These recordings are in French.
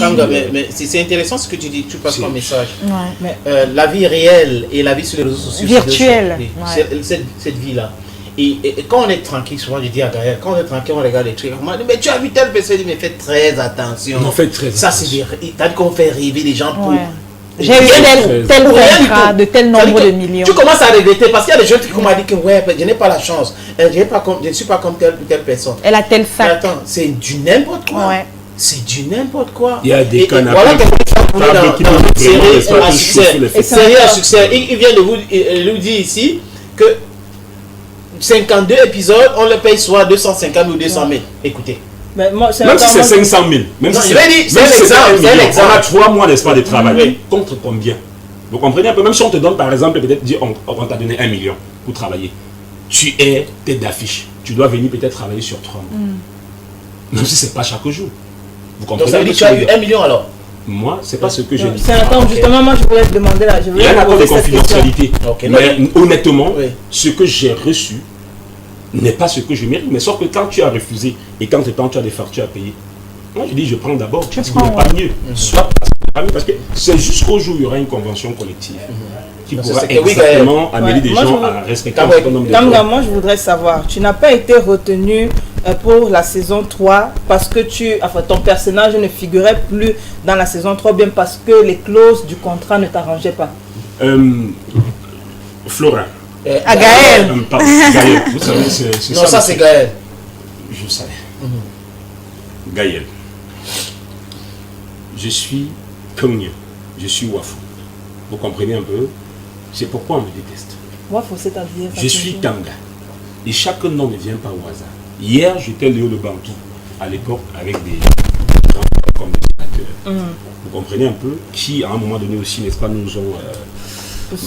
Kanga, mais c'est intéressant ce que tu dis, tu passes ton message. Ouais. La vie réelle et la vie sur les réseaux sociaux. Virtuelle. Cette vie-là. Et quand on est tranquille, souvent je dis à Gaël, quand on est tranquille, on regarde les trucs. On m'a dit, mais tu as vu telle personne, mais fais très attention. On fait très attention. Ça, c'est t'as dit qu'on fait rêver les gens pour. Ouais. J'ai eu tel contrat de tel nombre de millions. Tu commences à regretter parce qu'il y a des gens qui m'ont dit que ouais, je n'ai pas la chance. Je ne suis pas comme telle personne. Elle a tel sac. Mais attends, c'est du n'importe quoi. Ouais. C'est du n'importe quoi. Il y a des canapés. Voilà dans série à succès. Il vient de vous dire ici que 52 épisodes, on le paye soit 250 ou 200 000. Écoutez. Mais même si c'est 500 000, même si c'est l'exemple, on a 3 mois d'espace de travail. Contre combien? Vous comprenez un peu? Même si on te donne par exemple, peut-être dire on t'a donné 1 million pour travailler. Tu es tête d'affiche. Tu dois venir peut-être travailler sur 3 mois. Même si c'est pas chaque jour. Vous comprenez? Donc ça veut dire que tu as eu 1 million alors? Moi, c'est pas ce que je dis. Justement, moi je voulais te demander là. Il y a un accord de confidentialité. Mais honnêtement, ce que j'ai reçu n'est pas ce que je mérite. Mais sauf que quand tu as refusé et quand tu as des factures à payer, moi je dis je prends d'abord. Parce qu'il n'y a pas mieux. Soit parce que c'est jusqu'au jour où il y aura une convention collective qui pourra exactement amener des gens à respecter un certain nombre de droits. Moi je voudrais savoir, tu n'as pas été retenu pour la saison 3 parce que ton personnage ne figurait plus dans la saison 3 bien parce que les clauses du contrat ne t'arrangeaient pas. Flora. À Gaël. Pardon, Gaël. Vous savez, c'est non, ça c'est Gaël. Je savais. Gaël. Je suis Kongyo. Je suis Wafou. Vous comprenez un peu? C'est pourquoi on me déteste. Wafou, c'est-à-dire? Je suis Kanga. Et chaque nom ne vient pas au hasard. Hier, j'étais Léo de Bantou. À l'époque, avec des gens comme des sénateurs. Vous comprenez un peu? Qui, à un moment donné aussi, n'est-ce pas, nous ont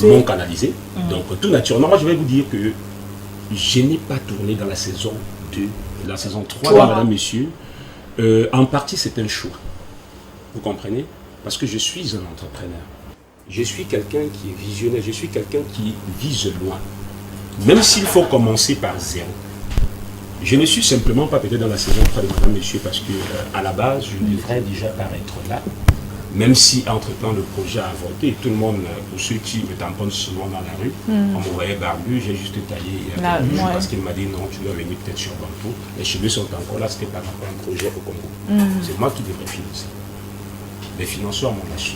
m'ont canalisé. Donc, tout naturellement, moi je vais vous dire que je n'ai pas tourné dans la saison 2, la saison 3, madame, monsieur. En partie, c'est un choix. Vous comprenez? Parce que je suis un entrepreneur. Je suis quelqu'un qui est visionnaire. Je suis quelqu'un qui vise loin. Même s'il faut commencer par zéro. Je ne suis simplement pas peut-être dans la saison 3 de madame, monsieur, parce que à la base, je devrais déjà paraître là. Même si, entre-temps, le projet a avorté, tout le monde, pour ceux qui me tamponnent souvent dans la rue, on me voyait barbu, j'ai juste taillé parce qu'il m'a dit non, tu dois venir peut-être sur Bantou. Les cheveux sont encore là, c'était par rapport à un projet au Congo. C'est moi qui devrais financer. Les financeurs m'ont lâché.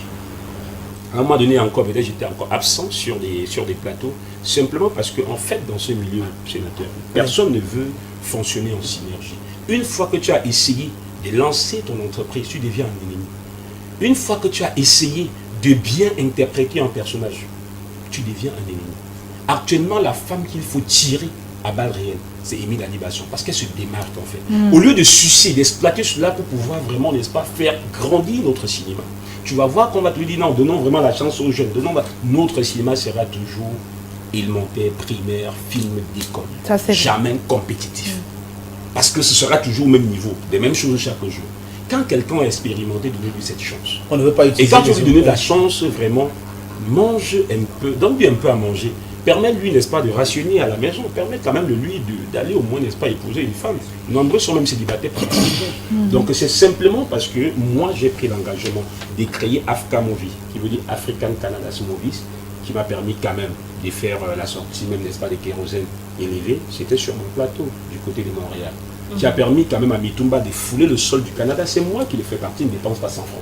À un moment donné encore, peut-être j'étais encore absent sur des plateaux, simplement parce qu'en fait, dans ce milieu sénateur, personne ne veut fonctionner en synergie. Une fois que tu as essayé de lancer ton entreprise, tu deviens un ennemi. Une fois que tu as essayé de bien interpréter un personnage, tu deviens un ennemi. Actuellement, la femme qu'il faut tirer à balles réelles, c'est Émile Alibasson, parce qu'elle se démarque en fait. Au lieu de sucer, d'exploiter cela pour pouvoir vraiment, n'est-ce pas, faire grandir notre cinéma. Tu vas voir qu'on va te dire non, donnons vraiment la chance aux jeunes. Notre cinéma sera toujours élémentaire, primaire, film d'école. Jamais compétitif. Parce que ce sera toujours au même niveau, des mêmes choses chaque jour. Quand quelqu'un a expérimenté, donnez-lui cette chance. On ne veut pas utiliser. Et quand tu lui donnes la chance, vraiment, mange un peu, donne-lui un peu à manger. Permets-lui, n'est-ce pas, de rationner à la maison. Permets quand même de lui d'aller au moins, n'est-ce pas, épouser une femme. Nombreux sont même célibataires par Donc c'est simplement parce que moi, j'ai pris l'engagement de créer Africa Movie, qui veut dire African Canada Movies, qui m'a permis quand même de faire la sortie, même, n'est-ce pas, des kérosènes élevés. C'était sur mon plateau, du côté de Montréal. Qui a permis quand même à Mitumba de fouler le sol du Canada. C'est moi qui le fais partie, il ne dépense pas 100 francs.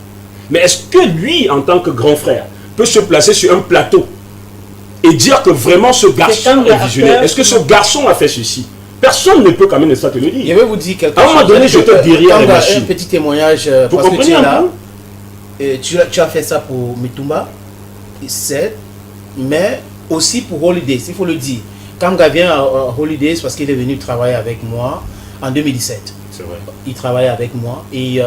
Mais est-ce que lui, en tant que grand frère, peut se placer sur un plateau et dire que vraiment ce garçon est visionnaire? Est-ce que ce garçon a fait ceci? Personne ne peut quand même te le dire. Je vais vous dire quelque chose. À un moment donné, je te dirai un petit témoignage. Vous parce que tu es là. Tu as fait ça pour Mitumba, mais aussi pour Holidays, il faut le dire. Kanga vient à Holidays parce qu'il est venu travailler avec moi en 2017. C'est vrai. Il travaillait avec moi et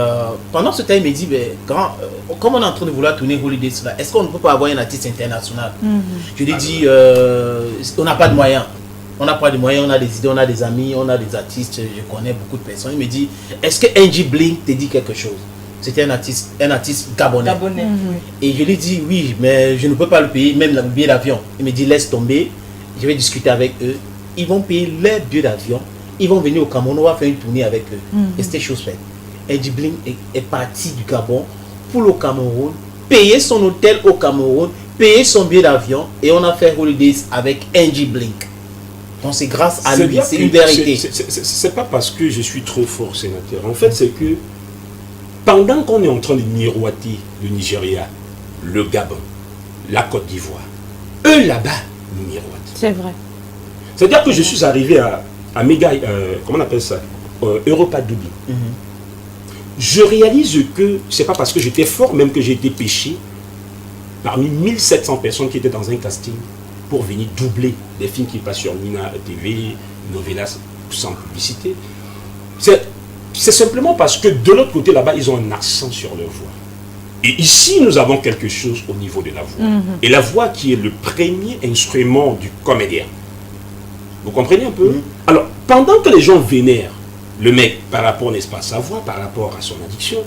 pendant ce temps il me dit comme on est en train de vouloir tourner Holidays là, est-ce qu'on ne peut pas avoir un artiste international? Je lui ai dit on n'a pas de moyens. On n'a pas de moyens, on a des idées, on a des amis, on a des artistes, je connais beaucoup de personnes. Il me dit est-ce que NG Blink te dit quelque chose? C'était un artiste gabonais. Et je lui ai dit oui, mais je ne peux pas le payer, même le billet d'avion. Il me dit laisse tomber, je vais discuter avec eux. Ils vont payer leur billet d'avion. Ils vont venir au Cameroun, on va faire une tournée avec eux. Et c'était chose faite. Eddie Bling est parti du Gabon pour le Cameroun, payer son hôtel au Cameroun, payer son billet d'avion, et on a fait Holidays avec Angie Blink. Donc c'est grâce à lui, c'est une vérité. C'est pas parce que je suis trop fort, sénateur. En fait, c'est que pendant qu'on est en train de miroiter le Nigeria, le Gabon, la Côte d'Ivoire, eux là-bas nous miroitent. C'est vrai. C'est-à-dire que je suis arrivé à méga, comment on appelle ça, Europa Dublin. Je réalise que c'est pas parce que j'étais fort, même que j'ai été pêché parmi 1700 personnes qui étaient dans un casting pour venir doubler des films qui passent sur Nina TV, Novelas, sans publicité. C'est simplement parce que de l'autre côté, là-bas, ils ont un accent sur leur voix. Et ici, nous avons quelque chose au niveau de la voix. Et la voix qui est le premier instrument du comédien. Vous comprenez un peu? Alors, pendant que les gens vénèrent le mec par rapport, n'est-ce pas, à sa voix, par rapport à son addiction,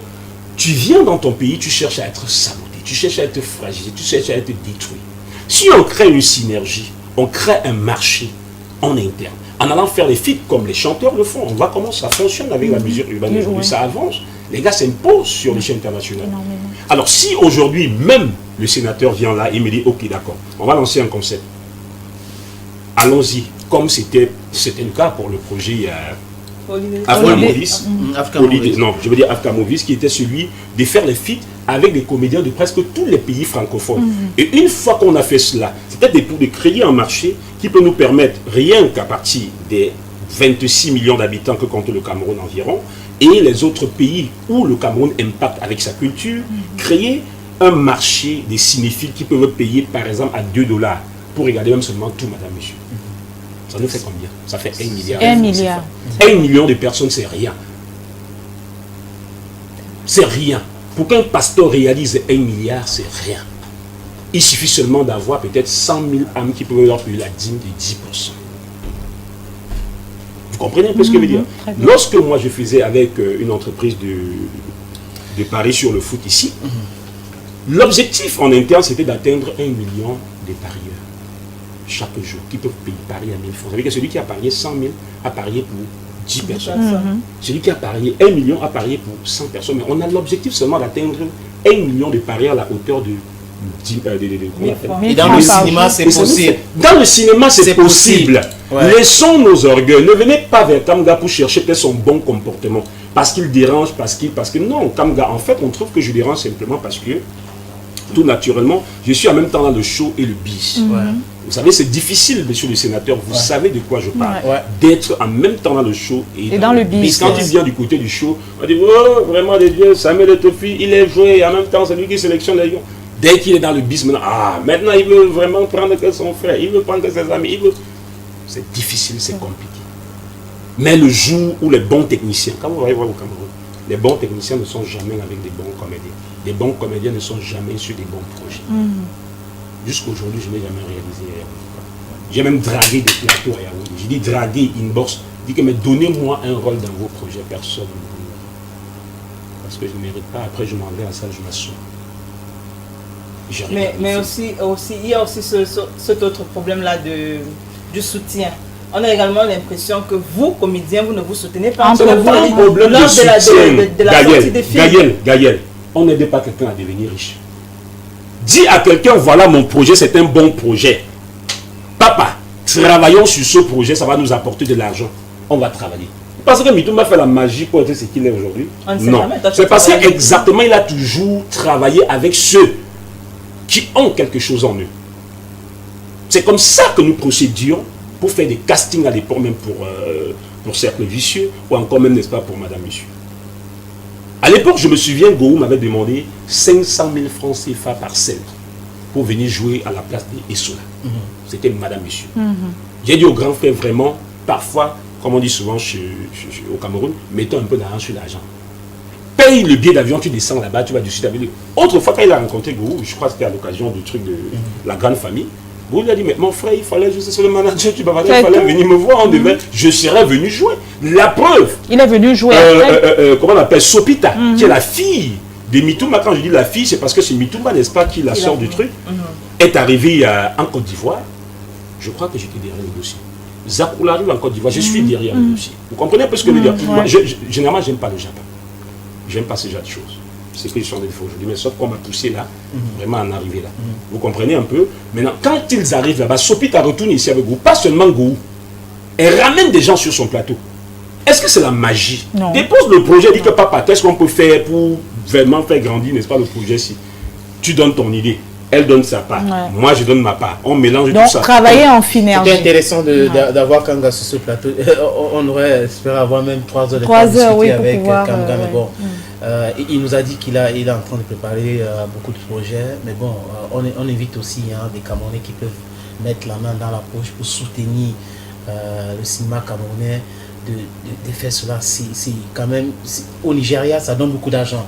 tu viens dans ton pays, tu cherches à être saboté, tu cherches à être fragilisé, tu cherches à être détruit. Si on crée une synergie, on crée un marché en interne, en allant faire les feats comme les chanteurs le font, on voit comment ça fonctionne avec la musique urbaine aujourd'hui, ça avance, les gars s'imposent sur l'échelle internationale. Alors si aujourd'hui, même le sénateur vient là et me dit, ok d'accord, on va lancer un concept, allons-y, comme c'était le cas pour le projet Africa Movies, non, je veux dire Africa Movies, qui était celui de faire les feats avec des comédiens de presque tous les pays francophones. Et une fois qu'on a fait cela, c'était pour de créer un marché qui peut nous permettre, rien qu'à partir des 26 millions d'habitants que compte le Cameroun environ, et les autres pays où le Cameroun impacte avec sa culture, créer un marché des cinéphiles qui peuvent payer par exemple à $2 pour regarder même seulement tout, madame, monsieur. Ça nous fait combien? Ça fait 1 milliard. 1 milliard. 1 million de personnes, c'est rien. C'est rien. Pour qu'un pasteur réalise 1 milliard, c'est rien. Il suffit seulement d'avoir peut-être 100 000 âmes qui peuvent leur payer la dîme de 10%. Vous comprenez un peu ce que je veux dire? Lorsque moi je faisais avec une entreprise de paris sur le foot ici, l'objectif en interne c'était d'atteindre 1 million de parieurs chaque jour qui peuvent payer parier à 1000 francs. Vous savez que celui qui a parié 100 000 a parié pour 10 personnes. Celui qui a parié 1 million a parié pour 100 personnes. Mais on a l'objectif seulement d'atteindre 1 million de parieurs à la hauteur de 10 Et dans le cinéma, c'est possible. Dans le cinéma, c'est possible. Ouais. Laissons nos orgueils. Ne venez pas vers Kamga pour chercher peut-être son bon comportement. Parce qu'il dérange, parce que non, Kamga, en fait, on trouve que je dérange simplement parce que, tout naturellement, je suis en même temps dans le show et le bis. Vous savez, c'est difficile, monsieur le sénateur, vous savez de quoi je parle, d'être en même temps dans le show et dans le bis. Quand tu viens du côté du show, on dit, oh, vraiment, des dieux, Samuel Etofi, il est joué, et en même temps, c'est lui qui sélectionne les gens. Dès qu'il est dans le bis, maintenant, il veut vraiment prendre que son frère, il veut prendre que ses amis, il veut... C'est difficile, c'est compliqué. Mais le jour où les bons techniciens, quand vous allez voir au Cameroun, les bons techniciens ne sont jamais avec des bons comédiens. Les bons comédiens ne sont jamais sur des bons projets. Jusqu'aujourd'hui, je n'ai jamais réalisé. J'ai même dragué des plateaux à Yaoundé. J'ai dit draguer inbox. J'ai dit que mais donnez-moi un rôle dans vos projets. Personne ne veut. Parce que je ne mérite pas. Après, je m'en vais à la salle, je m'assois. Mais aussi, il y a aussi cet autre problème-là du soutien. On a également l'impression que vous, comédiens, vous ne vous soutenez pas. Ce n'est pas un problème de soutien. De la sortie des films. Gaël, on n'aide pas quelqu'un à devenir riche. Dis à quelqu'un, voilà mon projet, c'est un bon projet. Papa, travaillons sur ce projet, ça va nous apporter de l'argent. On va travailler. Parce que Mitouma fait la magie pour être ce qu'il est aujourd'hui. Non, c'est parce qu'exactement, il a toujours travaillé avec ceux qui ont quelque chose en eux. C'est comme ça que nous procédions pour faire des castings à l'époque, même pour Cercle Vicieux, ou encore même, n'est-ce pas, pour Madame Monsieur. À l'époque, je me souviens, Gohou m'avait demandé 500 000 francs CFA par scène pour venir jouer à la place d'Essola. C'était Madame Monsieur. J'ai dit au grand frère, vraiment, parfois, comme on dit souvent au Cameroun, mettons un peu d'argent sur l'argent. Paye le billet d'avion, tu descends là-bas, tu vas dessus avec lui. Autrefois, quand il a rencontré Gohou, je crois que c'était à l'occasion du truc de la grande famille, Gohou lui a dit, mais mon frère, il fallait juste sur le manager, il fallait venir me voir, je serais venu jouer. La preuve. Il est venu jouer. Comment on appelle Sopita, qui est la fille de Mitouma. Quand je dis la fille, c'est parce que c'est Mitouma, n'est-ce pas, qui la sort du truc, est arrivée en Côte d'Ivoire. Je crois que j'étais derrière le dossier. Zakoul arrive en Côte d'Ivoire, je suis derrière le dossier. Vous comprenez un peu ce que je veux dire? Généralement, je n'aime pas le Japon. Je n'aime pas ce genre de choses. ce que je suis en train de faire aujourd'hui. Mais sauf qu'on m'a poussé là, vraiment à en arriver là. Vous comprenez un peu? Maintenant, quand ils arrivent là-bas, Sopita retourne ici avec Gou, pas seulement Gou, elle ramène des gens sur son plateau. Est-ce que c'est la magie? Non. Dépose le projet, dis que papa, qu'est-ce qu'on peut faire pour vraiment faire grandir, n'est-ce pas, le projet-ci? Tu donnes ton idée. Elle donne sa part. Ouais. Moi, je donne ma part. On mélange Donc, tout ça. travailler en synergie. C'était intéressant d'avoir Kanga sur ce plateau. On aurait espéré avoir même 3 heures de 3 temps heures, oui, discuter pour avec pouvoir, Kanga. Mais ouais. bon, il nous a dit qu'il est en train de préparer beaucoup de projets. Mais bon, on invite aussi des Camerounais qui peuvent mettre la main dans la poche pour soutenir le cinéma camerounais, de faire cela. C'est quand même, au Nigeria, ça donne beaucoup d'argent.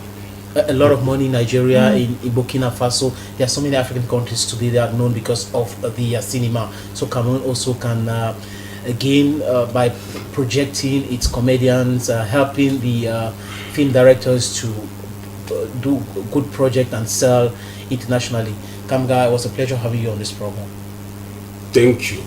A lot of money in Nigeria, in Burkina Faso. There are so many African countries today that are known because of the cinema. So Cameroon also can gain by projecting its comedians, helping the film directors to do a good project and sell internationally. Kamga, it was a pleasure having you on this program. Thank you.